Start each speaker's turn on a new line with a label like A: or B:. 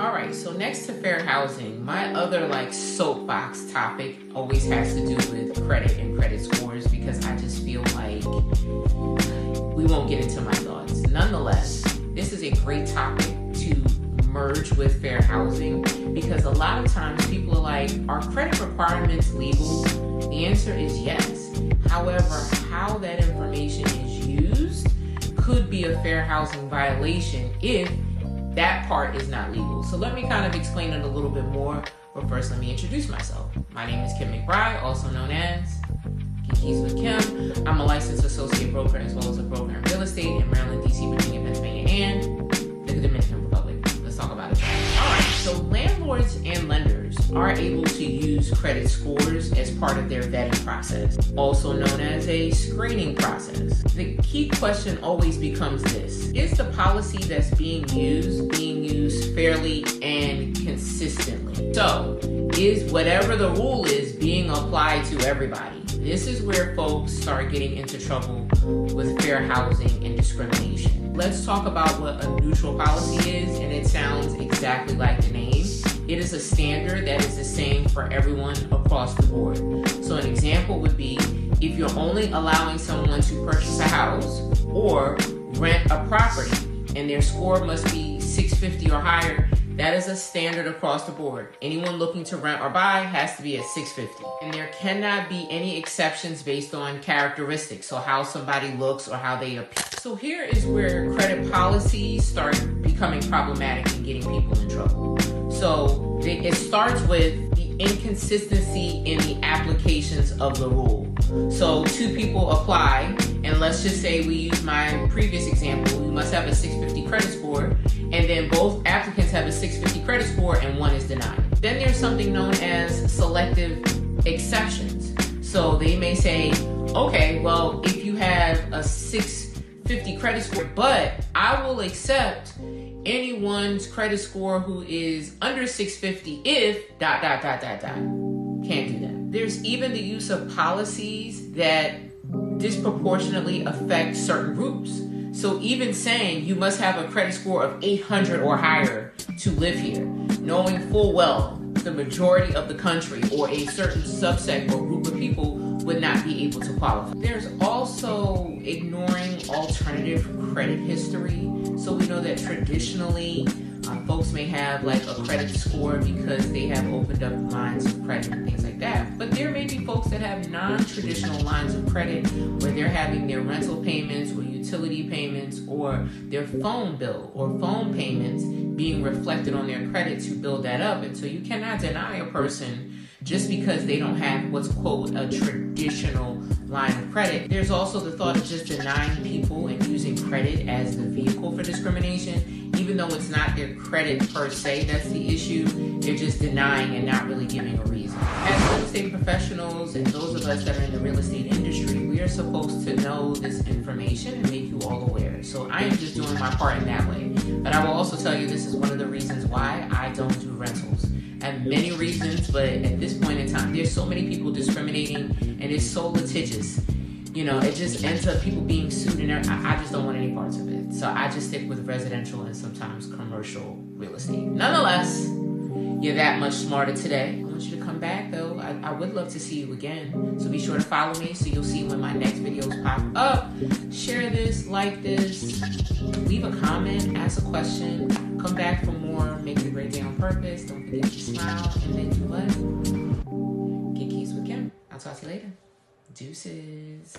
A: All right, so next to fair housing, my other soapbox topic always has to do with credit and credit scores, because I just feel like we won't get into my thoughts. Nonetheless, this is a great topic to merge with fair housing, because a lot of times people are like, are credit requirements legal? The answer is yes. However, how that information is used could be a fair housing violation if that part is not legal. So let me kind of explain it a little bit more, but first let me introduce myself. My name is Kim McBride, also known as Keys with Kim. I'm a licensed associate broker as well as a broker in real estate in Maryland, DC, Virginia, Pennsylvania, and the Dominican Republic. Let's talk about it. All right, so landlords and lenders are able to use credit scores as part of their vetting process, also known as a screening process. The key question always becomes this: is the policy that's being used fairly and consistently? So, is whatever the rule is being applied to everybody? This is where folks start getting into trouble with fair housing and discrimination. Let's talk about what a neutral policy is, and it sounds exactly like the name. It is a standard that is the same for everyone across the board. So an example would be if you're only allowing someone to purchase a house or rent a property and their score must be 650 or higher, that is a standard across the board. Anyone looking to rent or buy has to be at 650. And there cannot be any exceptions based on characteristics, so how somebody looks or how they appear. So here is where credit policies start becoming problematic and getting people in trouble. So it starts with the inconsistency in the applications of the rule. So two people apply, and let's just say we use my previous example, we must have a 650 credit score, and then both applicants have a 650 credit score and one is denied. Then there's something known as selective exceptions. So they may say, okay, well, if you have a 650 credit score, but I will accept anyone's credit score who is under 650 if ... Can't do that. There's even the use of policies that disproportionately affect certain groups. So even saying you must have a credit score of 800 or higher to live here, knowing full well the majority of the country or a certain subset or group of people would not be able to qualify. There's also ignoring alternative credit history. So we know that traditionally folks may have a credit score because they have opened up lines of credit and things like that. But there may be folks that have non-traditional lines of credit where they're having their rental payments or utility payments or their phone bill or phone payments being reflected on their credit to build that up. And so you cannot deny a person just because they don't have what's quote a traditional line of credit. There's also the thought of just denying people and using credit as the vehicle for discrimination, even though it's not their credit per se that's the issue. They're just denying and not really giving a reason. As real estate professionals and those of us that are in the real estate industry, we are supposed to know this information and make you all aware. So I am just doing my part in that way. But I will also tell you this is one of the reasons why I don't do rentals. I have many reasons, but at this point in time, there's so many people discriminating and it's so litigious. You know, it just ends up people being sued and I just don't want any parts of it. So I just stick with residential and sometimes commercial real estate. Nonetheless, you're that much smarter today. I want you to come back though. I would love to see you again. So be sure to follow me so you'll see when my next videos pop up. Share this, like this, leave a comment, ask a question, come back for more. Make it a great day on purpose. Don't forget to smile and then do what? Get keys with Kim. I'll talk to you later. Deuces.